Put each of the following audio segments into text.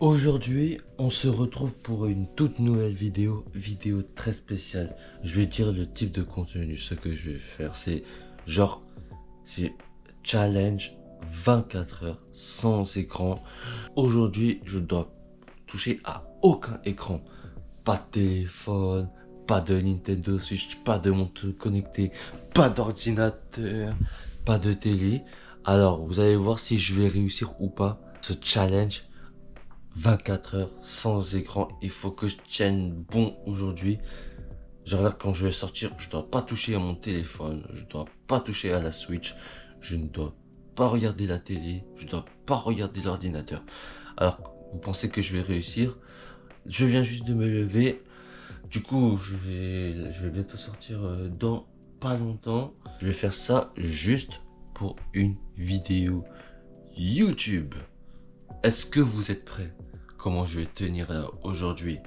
Aujourd'hui, on se retrouve pour une toute nouvelle vidéo très spéciale. Je vais dire le type de contenu. Ce que je vais faire, c'est challenge 24 heures sans écran. Aujourd'hui, je dois toucher à aucun écran. Pas de téléphone, pas de Nintendo Switch, pas de montre connectée, pas d'ordinateur, pas de télé. Alors, vous allez voir si je vais réussir ou pas ce challenge 24 heures sans écran. Il faut que je tienne bon aujourd'hui. Genre quand je vais sortir, je dois pas toucher à mon téléphone, je dois pas toucher à la Switch, je ne dois pas regarder la télé, je dois pas regarder l'ordinateur. Alors, vous pensez que je vais réussir? Je viens juste de me lever. Du coup, je vais bientôt sortir dans pas longtemps. Je vais faire ça juste pour une vidéo YouTube. Est-ce que vous êtes prêts? Comment je vais tenir là aujourd'hui?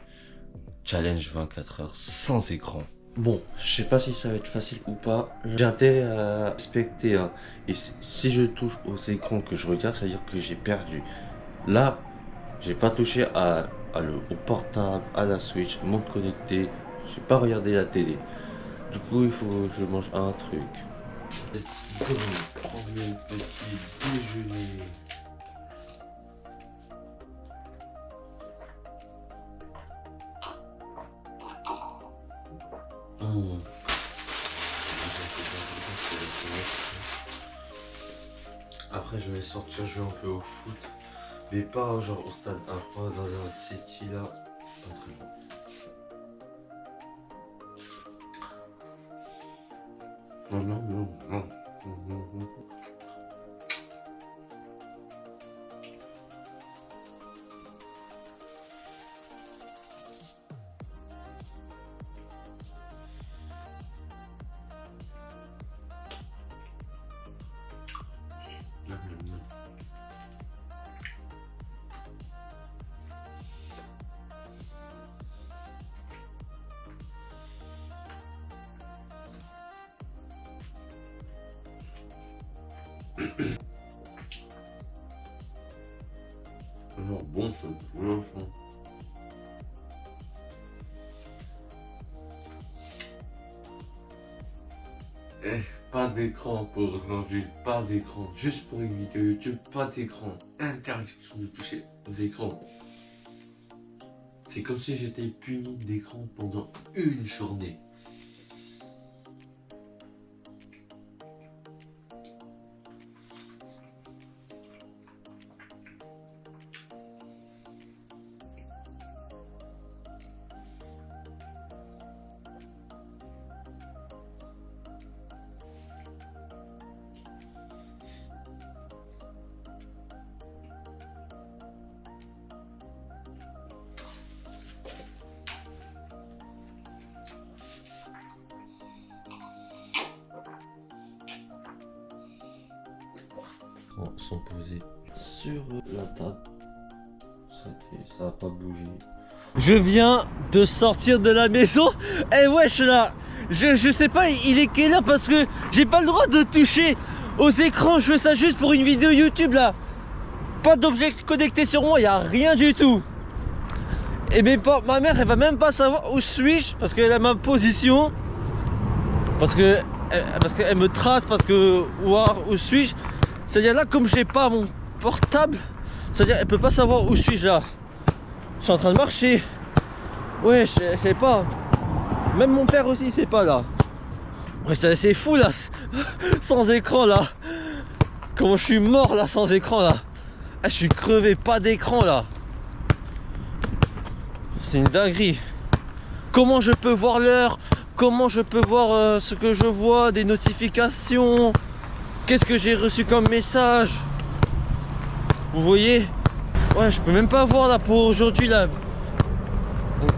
Challenge 24 heures sans écran. Bon, je sais pas si ça va être facile ou pas. J'ai intérêt à respecter. Et si je touche aux écrans que je regarde, ça veut dire que j'ai perdu. Là, j'ai pas touché au portable, à la Switch, montre connectée. J'ai pas regardé la télé. Du coup, il faut que je mange un truc. Let's go. Prendre le petit déjeuner. Après je vais sortir jouer un peu au foot, mais pas genre au stade 1, pas dans un city là, pas très loin. Non. Non, bon, ça pour l'enfant. Pas d'écran pour aujourd'hui, pas d'écran. Juste pour une vidéo YouTube, pas d'écran. Interdiction de toucher aux écrans. C'est comme si j'étais puni d'écran pendant une journée. Sont posés sur la table. Ça n'a pas bougé. Je viens de sortir de la maison. Eh wesh là, je sais pas il est quelle heure parce que j'ai pas le droit de toucher aux écrans. Je fais ça juste pour une vidéo YouTube là. Pas d'objet connecté sur moi, y a rien du tout. Et ma mère elle va même pas savoir où suis-je parce qu'elle a ma position. Parce qu'elle me trace parce que où suis-je. C'est-à-dire là comme j'ai pas mon portable, c'est-à-dire elle peut pas savoir où suis-je là. Je suis en train de marcher. Ouais, je sais pas. Même mon père aussi c'est pas là. Ouais, c'est fou là. Sans écran là. Comment je suis mort là sans écran là. Ah, je suis crevé, pas d'écran là. C'est une dinguerie. Comment je peux voir l'heure? Comment je peux voir ce que je vois, des notifications? Qu'est-ce que j'ai reçu comme message? Vous voyez? Ouais, je peux même pas voir là pour aujourd'hui là.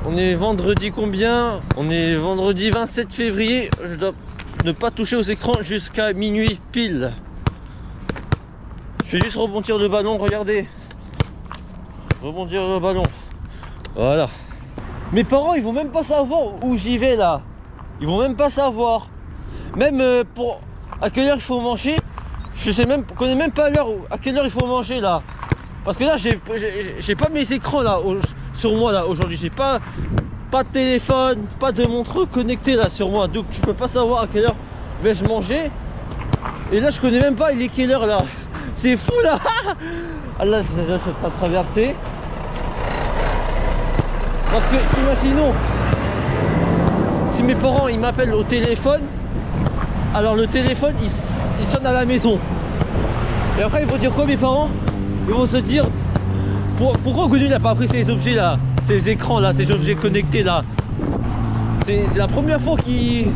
On est vendredi combien? On est vendredi 27 février. Je dois ne pas toucher aux écrans jusqu'à minuit pile. Je vais juste rebondir le ballon, regardez. Rebondir le ballon. Voilà. Mes parents ils vont même pas savoir où j'y vais là. Ils vont même pas savoir. Même pour à quelle heure il faut manger, je sais même, je connais même pas l'heure à quelle heure il faut manger là. Parce que là j'ai pas mes écrans là sur moi là aujourd'hui. J'ai pas de téléphone, pas de montre connectée là sur moi. Donc je peux pas savoir à quelle heure vais-je manger. Et là je connais même pas il est quelle heure là. C'est fou là. Ah là je suis en train de traverser. Parce que imaginons si mes parents ils m'appellent au téléphone. Alors le téléphone il sonne à la maison. Et après ils vont dire quoi mes parents? Ils vont se dire pourquoi Gounil n'a pas pris ces objets là, ces écrans là, ces objets connectés là. C'est la première fois qu'il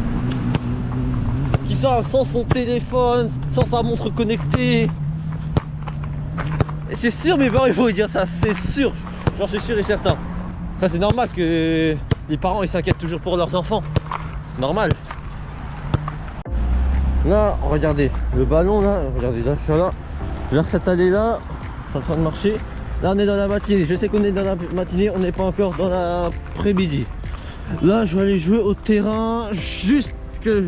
sort sans son téléphone, sans sa montre connectée. Et c'est sûr mes parents ils vont dire ça, c'est sûr, j'en suis sûr et certain. Enfin, c'est normal que les parents ils s'inquiètent toujours pour leurs enfants, normal. Là regardez le ballon là, regardez là je suis là, vers cette allée là, je suis en train de marcher. Là on est dans la matinée, je sais qu'on est dans la matinée, on n'est pas encore dans l'après-midi. Là je vais aller jouer au terrain, juste que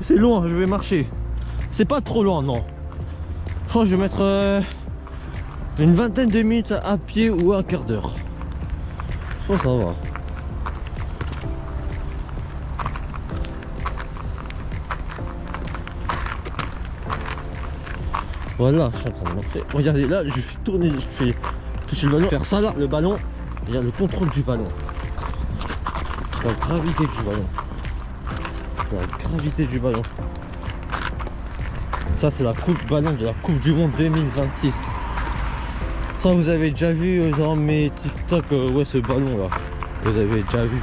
c'est loin, je vais marcher. C'est pas trop loin non. Je crois que je vais mettre une vingtaine de minutes à pied ou un quart d'heure. Je pense que ça va. Voilà, je suis en train de marcher. Regardez là, je fais tourner, je fais toucher le ballon, faire ça là, le ballon, il y a le contrôle du ballon. La gravité du ballon. La gravité du ballon. Ça c'est la coupe ballon de la Coupe du Monde 2026. Ça vous avez déjà vu dans mes TikTok, ouais ce ballon là. Vous avez déjà vu.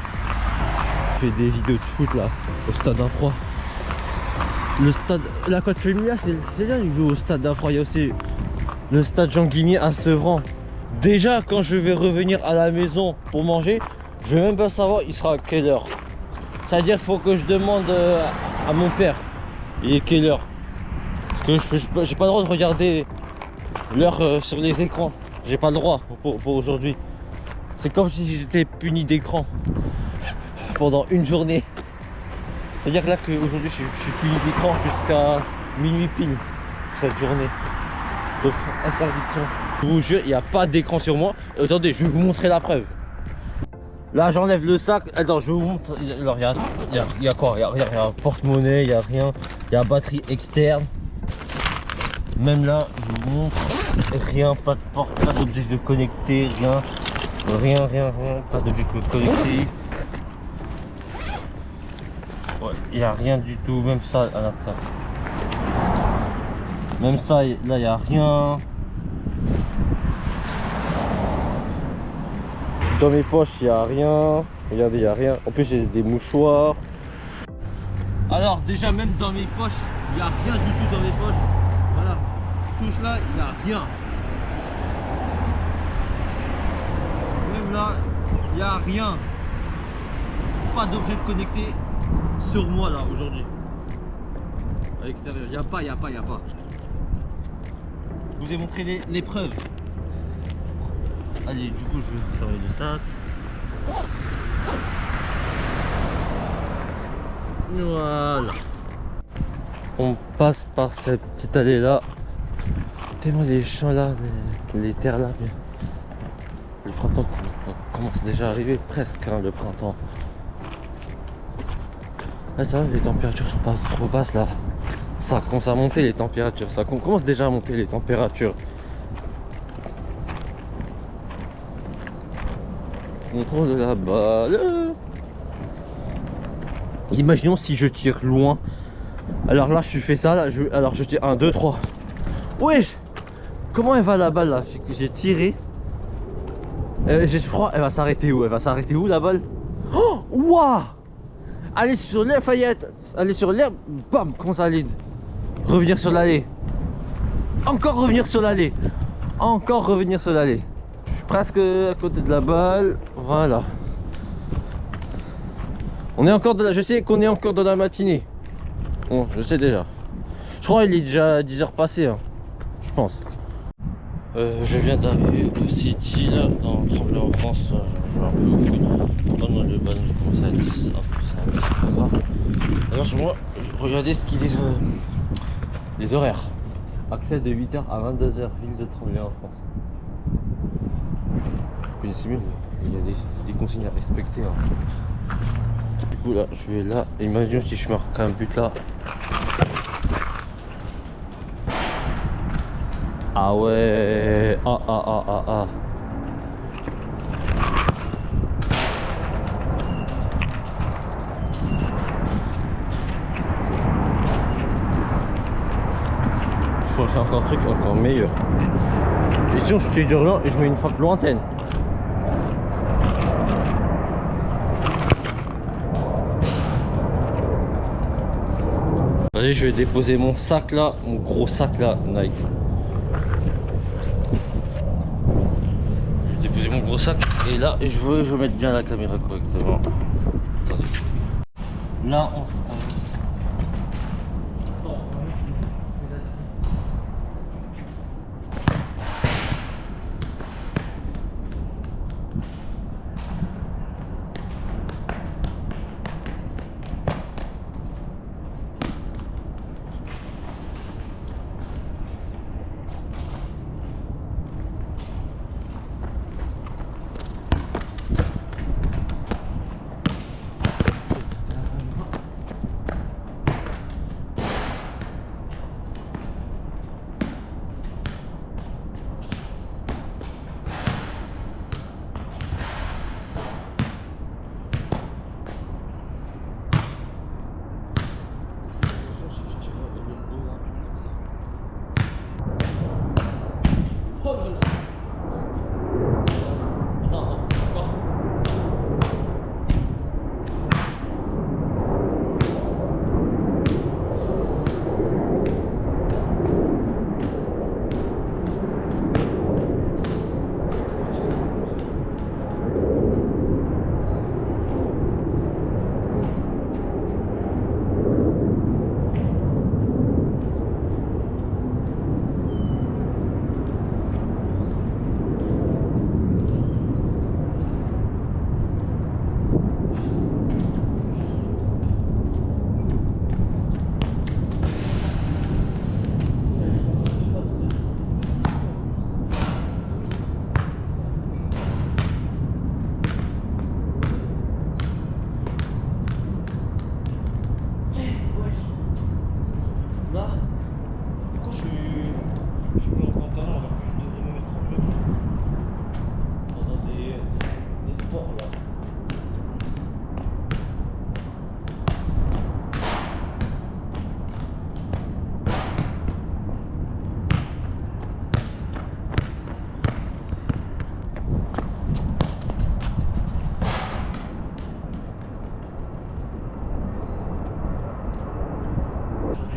Je fais des vidéos de foot là, au stade d'Infroy. Le stade, la Côte Fémina, c'est bien, il joue au stade d'Infroy. Il y a aussi le stade Jean Guimier à Sevran. Déjà, quand je vais revenir à la maison pour manger, je vais même pas savoir il sera à quelle heure. C'est-à-dire qu'il faut que je demande à mon père il est quelle heure. Parce que j'ai pas le droit de regarder l'heure sur les écrans. J'ai pas le droit pour aujourd'hui. C'est comme si j'étais puni d'écran pendant une journée. C'est-à-dire que là qu'aujourd'hui je suis puni d'écran jusqu'à minuit pile cette journée. Donc interdiction. Je vous jure, il n'y a pas d'écran sur moi. Attendez, je vais vous montrer la preuve. Là j'enlève le sac. Attends, je vous montre. Alors il y a quoi? Il y a un porte-monnaie, il n'y a rien. Il y a batterie externe. Même là, je vous montre. Rien, pas de porte, pas d'objet de connecté, rien. Rien, pas d'objet connecté. Ouais, il n'y a rien du tout, même ça, à la ça. Même ça, là, il n'y a rien. Dans mes poches, il n'y a rien. Regardez, il n'y a rien. En plus, j'ai des mouchoirs. Alors, déjà, même dans mes poches, il n'y a rien du tout dans mes poches. Voilà. Touche là, il n'y a rien. Même là, il n'y a rien. Pas d'objet connecté sur moi là aujourd'hui. À l'extérieur, il n'y a pas. Je vous ai montré les preuves. Allez, du coup, je vais vous fermer le sac. Voilà. On passe par cette petite allée là. Tellement les champs là, les terres là. Le printemps commence déjà à arriver, presque hein, le printemps. Ah, ça va, les températures sont pas trop basses là. Ça commence à monter les températures. Ça commence déjà à monter les températures. Contrôle de la balle. Imaginons si je tire loin. Alors là, je fais ça là. Alors je tire 1, 2, 3. Wesh! Comment elle va la balle là? J'ai tiré. Je crois elle va s'arrêter où? Elle va s'arrêter où la balle? Oh! Waouh! Allez sur l'air, Fayette. Allez sur l'air. Bam! Comment ça allait? Revenir sur l'allée. Encore revenir sur l'allée. Encore revenir sur l'allée. Je suis presque à côté de la balle. Voilà. On est encore je sais qu'on est encore dans la matinée. Bon, je sais déjà. Je crois qu'il est déjà 10 h passées. Hein. Je pense. Je viens d'arriver au City là, dans Tremblay en France. Je joue un peu au foot. Pendant le ballon, je commence à être un peu simple, c'est pas grave. Alors je regardez ce qu'ils disent les horaires. Accès de 8 h à 22 h, ville de Tremblay en France. une simule, il y a des consignes à respecter. Hein. Du coup là, je vais là, et imagine si je marque un but là. Ah ouais, ah. Je pense que c'est encore un truc encore meilleur. Et sinon je tire d'urgence et je mets une frappe lointaine. Allez, je vais déposer mon sac là, mon gros sac là, Nike. Je vais déposer mon gros sac et là je veux mettre bien la caméra correctement. Attendez. Là on se...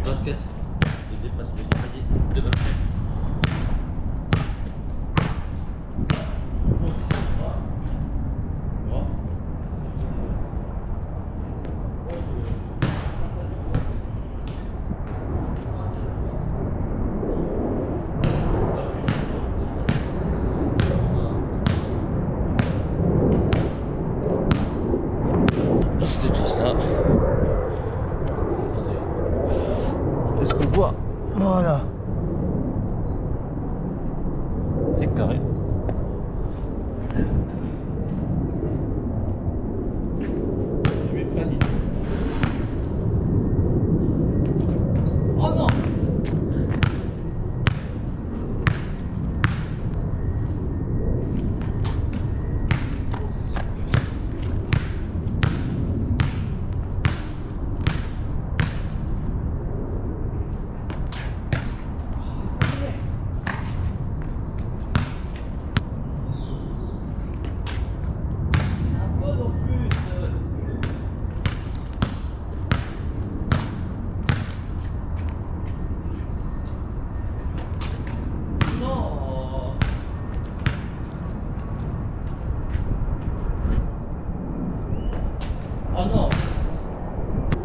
basket, des dépassements de panier, de basket. Cette place là. Est-ce qu'on voit? Voilà. C'est carré. Je vais pas dire. Oh non!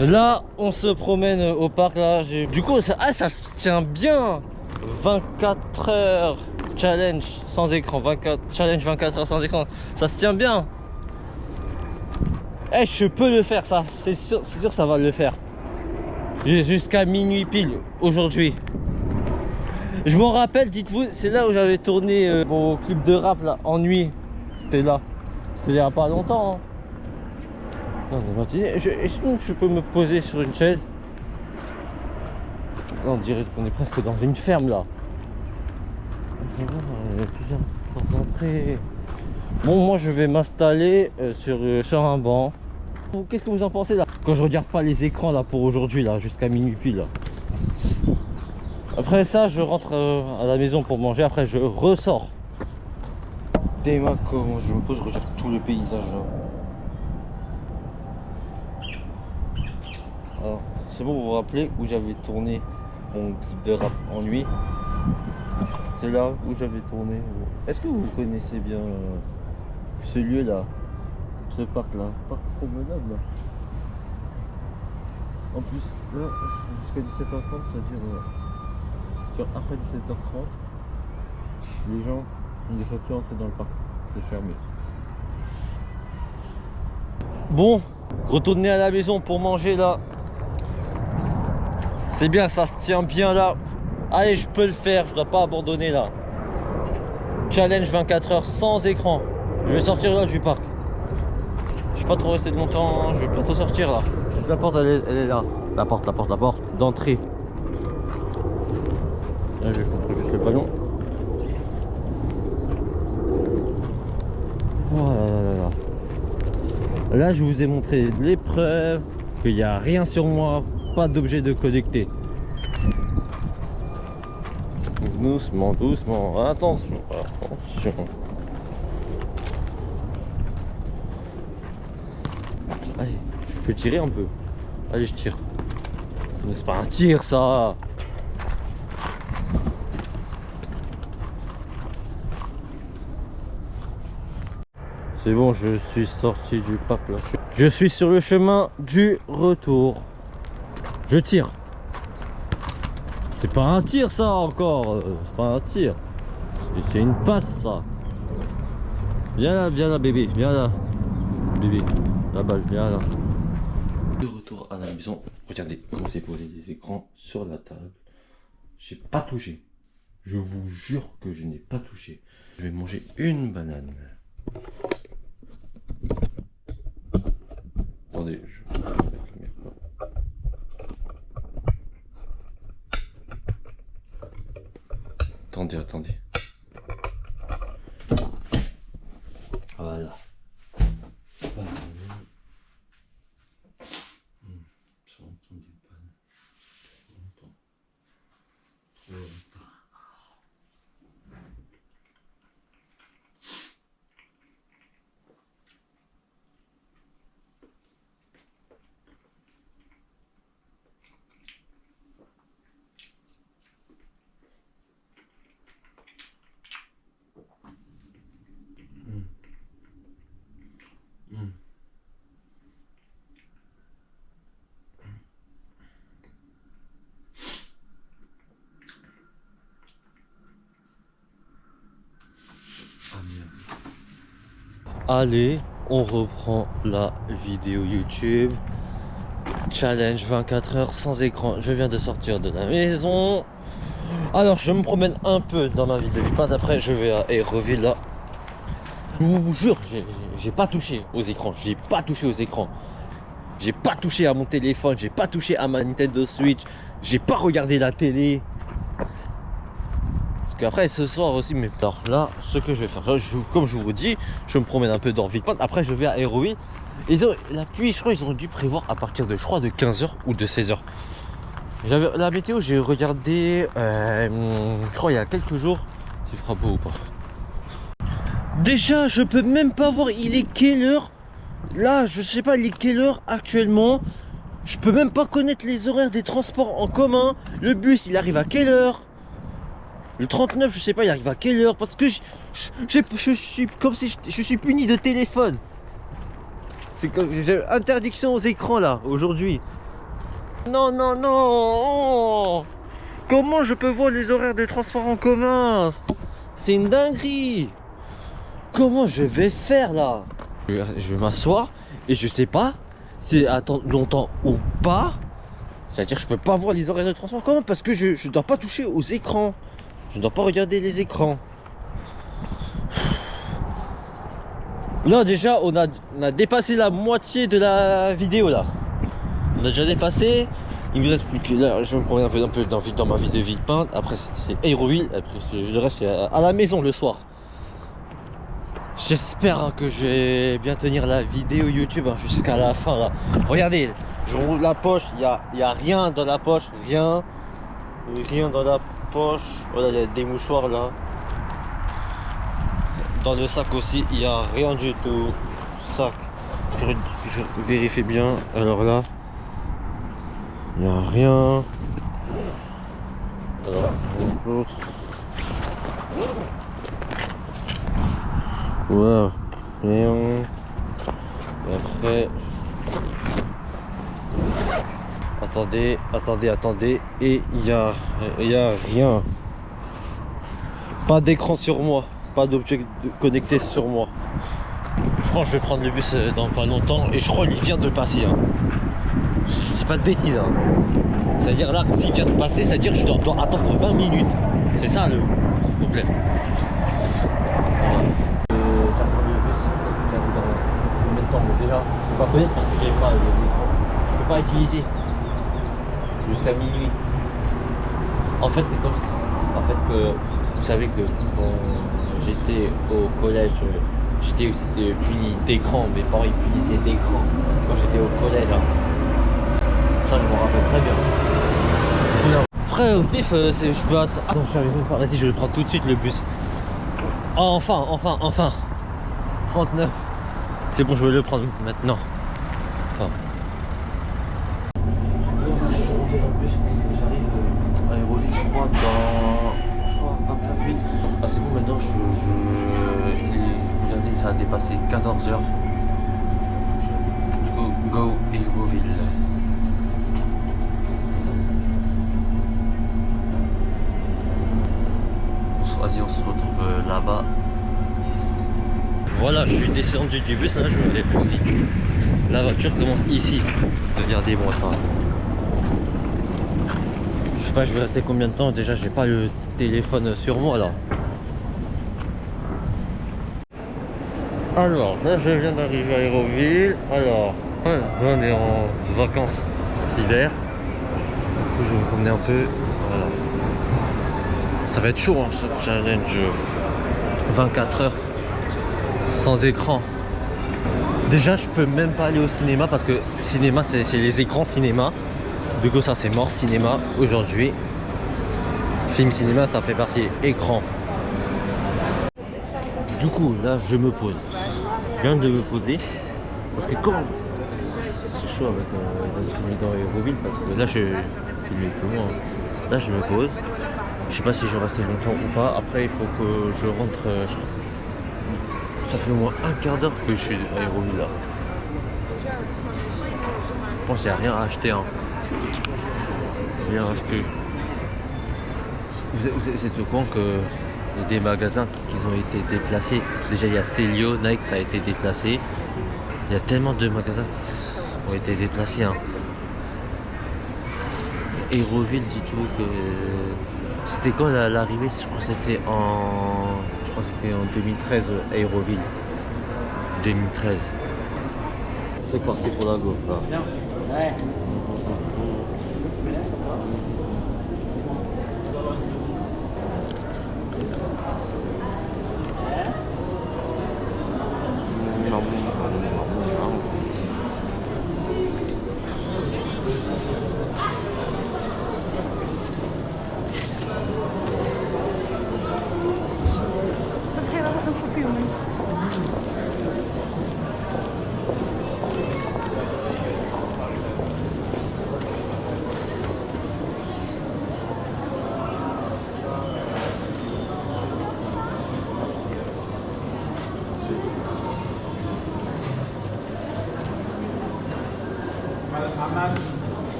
Là, on se promène au parc. Là, du coup, ça se tient bien. 24 heures challenge sans écran. 24 challenge 24 heures sans écran. Ça se tient bien. Eh, je peux le faire, ça. C'est sûr, ça va le faire. Jusqu'à minuit pile aujourd'hui. Je m'en rappelle, dites-vous, c'est là où j'avais tourné mon clip de rap là, en nuit. C'était là. C'était il y a pas longtemps. Hein. Non, on est matinée. Est-ce que je peux me poser sur une chaise? Là, on dirait qu'on est presque dans une ferme là. Il y a plusieurs portes d'entrée. Bon, moi je vais m'installer sur un banc. Qu'est-ce que vous en pensez là? Quand je regarde pas les écrans là pour aujourd'hui là, jusqu'à minuit pile là. Après ça, je rentre à la maison pour manger. Après, je ressors. Déma, comment je me pose, je regarde tout le paysage là. Alors, c'est bon, vous vous rappelez où j'avais tourné mon clip de rap en nuit? C'est là où j'avais tourné. Est-ce que vous connaissez bien ce lieu là? Ce parc là? Parc promenade là. En plus, là, jusqu'à 17h30, ça dure. Après 17h30, les gens ne peuvent plus entrer dans le parc. C'est fermé. Bon, retourner à la maison pour manger là. C'est bien, ça se tient bien là. Allez, je peux le faire, je dois pas abandonner là. Challenge 24 heures sans écran. Je vais sortir là du parc. Je vais pas trop rester de longtemps, hein. Je vais bientôt sortir là. La porte elle est là. La porte d'entrée. Là, je vais faire juste le ballon. Voilà. Là, je vous ai montré les preuves qu'il n'y a rien sur moi, pas d'objet de connecté. Doucement, doucement, attention. Allez, je peux tirer un peu. Allez, je tire. C'est pas un tir ça. C'est bon, je suis sorti du parc là. Je suis sur le chemin du retour. Je tire. C'est pas un tir ça encore. C'est pas un tir. C'est une passe ça. Viens là bébé. Viens là. Bébé. La balle, viens là. De retour à la maison. Regardez comment j'ai posé les écrans sur la table. J'ai pas touché. Je vous jure que je n'ai pas touché. Je vais manger une banane. Attendez, je vais mettre la caméra. Attendez. Voilà. Allez, on reprend la vidéo YouTube. Challenge 24 heures sans écran. Je viens de sortir de la maison. Alors, je me promène un peu dans ma ville de Villepinte. Après, je vais à Aéroville là. Je vous jure, j'ai pas touché aux écrans. J'ai pas touché aux écrans. J'ai pas touché à mon téléphone. J'ai pas touché à ma Nintendo Switch. J'ai pas regardé la télé. Parce qu'après ce soir aussi, mais alors là, ce que je vais faire, comme je vous dis, je me promène un peu dans Villepinte. Après, je vais à Aéroville. La pluie, je crois, ils ont dû prévoir à partir de, je crois, de 15h ou de 16h. La météo, j'ai regardé, je crois, il y a quelques jours, s'il fera beau ou pas. Déjà, je peux même pas voir, il est quelle heure? Là, je sais pas, il est quelle heure actuellement? Je peux même pas connaître les horaires des transports en commun. Le bus, il arrive à quelle heure? Le 39, je sais pas, il arrive à quelle heure? Parce que je suis comme si je suis puni de téléphone. C'est comme j'ai interdiction aux écrans là aujourd'hui. Non. Oh, comment je peux voir les horaires des transports en commun? C'est une dinguerie. Comment je vais faire là? Je vais m'asseoir et je sais pas si attendre longtemps ou pas. C'est-à-dire que je peux pas voir les horaires de transport en commun parce que je dois pas toucher aux écrans. Je ne dois pas regarder les écrans. Là déjà on a dépassé la moitié de la vidéo là. On a déjà dépassé. Il me reste plus que là, je me promène un peu dans ma vie de Villepinte. Après c'est Aéroville, après le reste c'est à la maison le soir. J'espère que je vais bien tenir la vidéo YouTube jusqu'à la fin là. Regardez, je roule la poche, il y a rien dans la poche, rien dans la poche. Voilà, il y a des mouchoirs là. Dans le sac aussi, il n'y a rien du tout. Sac, je vérifie bien. Alors là, il n'y a rien. Alors, l'autre. Ouais, rien. Et après. Attendez. Et il y a rien. Pas d'écran sur moi. Pas d'objet connecté sur moi. Je pense que je vais prendre le bus dans pas longtemps. Et je crois qu'il vient de passer. Hein. Je dis pas de bêtises. Hein. C'est-à-dire là, s'il vient de passer, c'est-à-dire que je dois attendre 20 minutes. C'est ça le problème. Voilà. J'attends le bus. Dans combien de temps? Bon, déjà, je peux pas connaître parce que j'ai pas l'écran. Je peux pas utiliser jusqu'à minuit. En fait, c'est comme en fait que vous savez que quand j'étais au collège, j'étais aussi puni d'écran. Mes parents ils punissaient d'écran quand j'étais au collège. Hein. Ça, je me rappelle très bien. Après, au pif, je peux attendre. Ah non, je n'arrive même pas. Vas-y, je vais le prendre tout de suite le bus. Oh, enfin. 39. C'est bon, je vais le prendre maintenant. Enfin. J'arrive à Aéroville, je crois, dans 25 minutes. Ah, c'est bon, maintenant, regardez, ça a dépassé 14 heures. Go Aéroville. Vas-y, on se retrouve là-bas. Voilà, je suis descendu du bus, là, je vais aller plus vite. La voiture commence ici. Regardez-moi ça. Je sais pas, je vais rester combien de temps. Déjà, j'ai pas le téléphone sur moi là. Alors, là, je viens d'arriver à Aéroville. Alors, ouais, on est en vacances d'hiver. Du coup, je vais me promener un peu. Voilà. Ça va être chaud, hein, ce challenge. 24 heures sans écran. Déjà, je peux même pas aller au cinéma parce que cinéma, c'est les écrans cinéma. Du coup, ça c'est mort cinéma aujourd'hui. Film cinéma, ça fait partie écran. Du coup, là, je me pose. Je viens de me poser parce que quand c'est chaud avec dans Aéroville parce que là, je c'est mieux que moi. Là, je me pose. Je sais pas si je vais rester longtemps ou pas. Après, il faut que je rentre. Ça fait au moins un quart d'heure que je suis à Aéroville là. Je pense qu'il n'y a rien à acheter. Hein. Rien à acheter. Vous êtes au courant que il y a des magasins qui ont été déplacés. Déjà, il y a Célio, Nike, ça a été déplacé. Il y a tellement de magasins qui ont été déplacés. Hein. Aéroville, dites-vous que c'était quand l'arrivée? Je crois que c'était en 2013 Aéroville. 2013. C'est parti pour la go. Là. Ouais.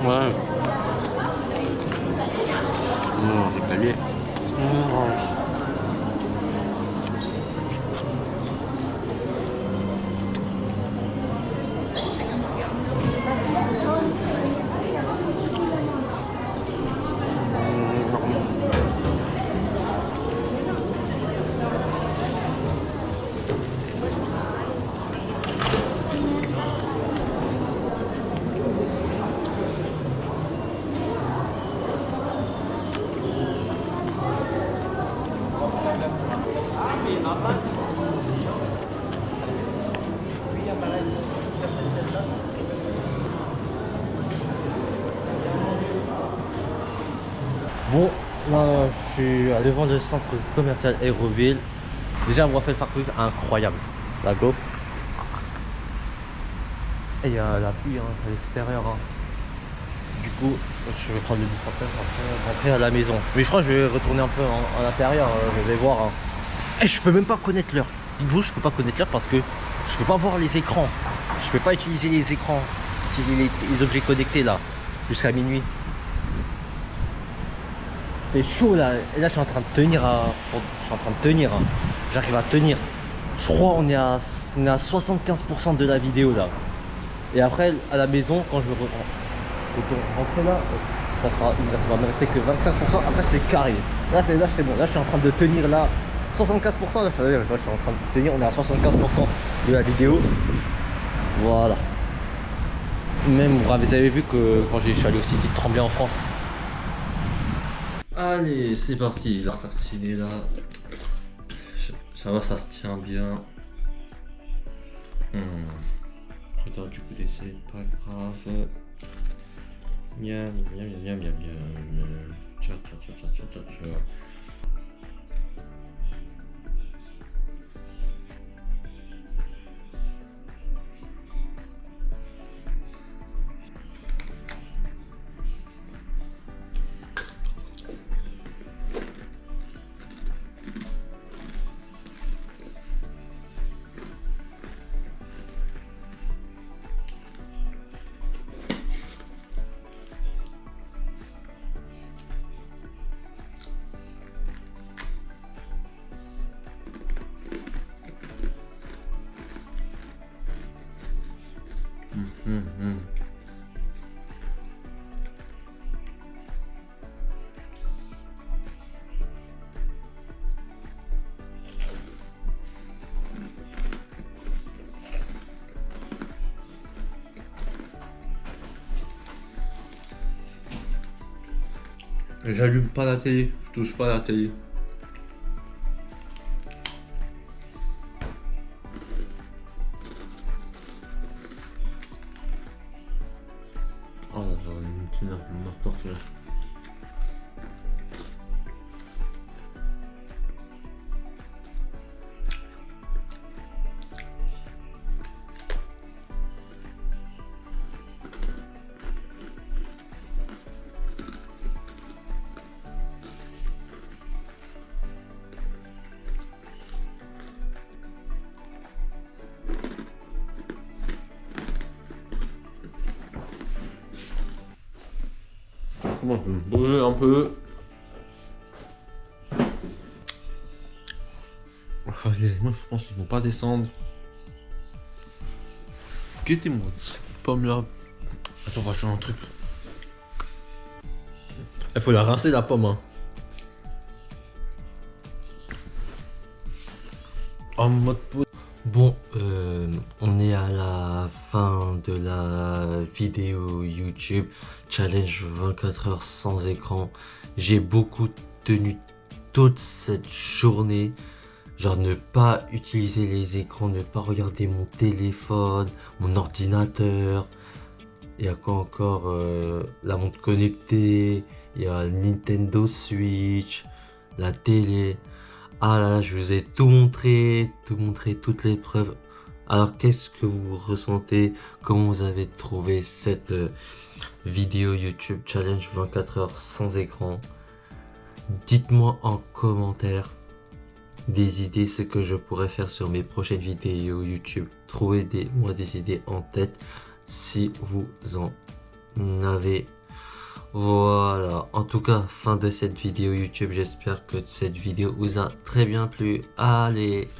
Ouais. Non, c'est calé. Bon, là je suis devant le centre commercial Aéroville. Déjà on va faire un truc incroyable. La gaufre. Et il y a la pluie à l'extérieur. Du coup, je vais prendre le dispensaire après rentrer à la maison. Mais je crois que je vais retourner un peu en intérieur, je vais voir. Et je peux même pas connaître l'heure. Dites-vous, je peux pas connaître l'heure parce que je peux pas voir les écrans. Je peux pas utiliser les écrans, utiliser les objets connectés là, jusqu'à minuit. C'est chaud là, et là je suis en train de tenir j'arrive à tenir. Je crois on est à 75% de la vidéo là. Et après à la maison quand je vais rentrer là, ça va me rester que 25%, après c'est carré. Là c'est bon, là je suis en train de tenir là 75%, là, je suis en train de tenir, on est à 75% de la vidéo. Voilà. Même vous avez vu que quand je suis allé au City de Tremblay en France. Allez, c'est parti, la tartine est là. Ça va, ça se tient bien. Retard du coup d'essai, pas grave. Miam, miam, miam, miam, miam, miam. Tcha, tcha, tcha, tcha, tcha, tcha. J'allume pas la télé, je touche pas la télé. Oh là là, une petite morte là. Bon, je vais me bouger un peu. Moi je pense qu'ils vont pas descendre. Quittez-moi cette pomme là. Attends, on va changer un truc. Il faut la rincer la pomme hein. En mode pause. Bon, on est à la fin de la vidéo YouTube Challenge 24 heures sans écran. J'ai beaucoup tenu toute cette journée. Genre ne pas utiliser les écrans, ne pas regarder mon téléphone, mon ordinateur. Il y a quoi encore la montre connectée, il y a Nintendo Switch, la télé. Ah là, je vous ai tout montré, toutes les preuves. Alors qu'est-ce que vous ressentez? Comment vous avez trouvé cette vidéo YouTube Challenge 24 heures sans écran? Dites-moi en commentaire des idées, ce que je pourrais faire sur mes prochaines vidéos YouTube. Trouvez-moi des idées en tête si vous en avez Voilà, en tout cas, fin de cette vidéo YouTube. J'espère que cette vidéo vous a très bien plu. Allez,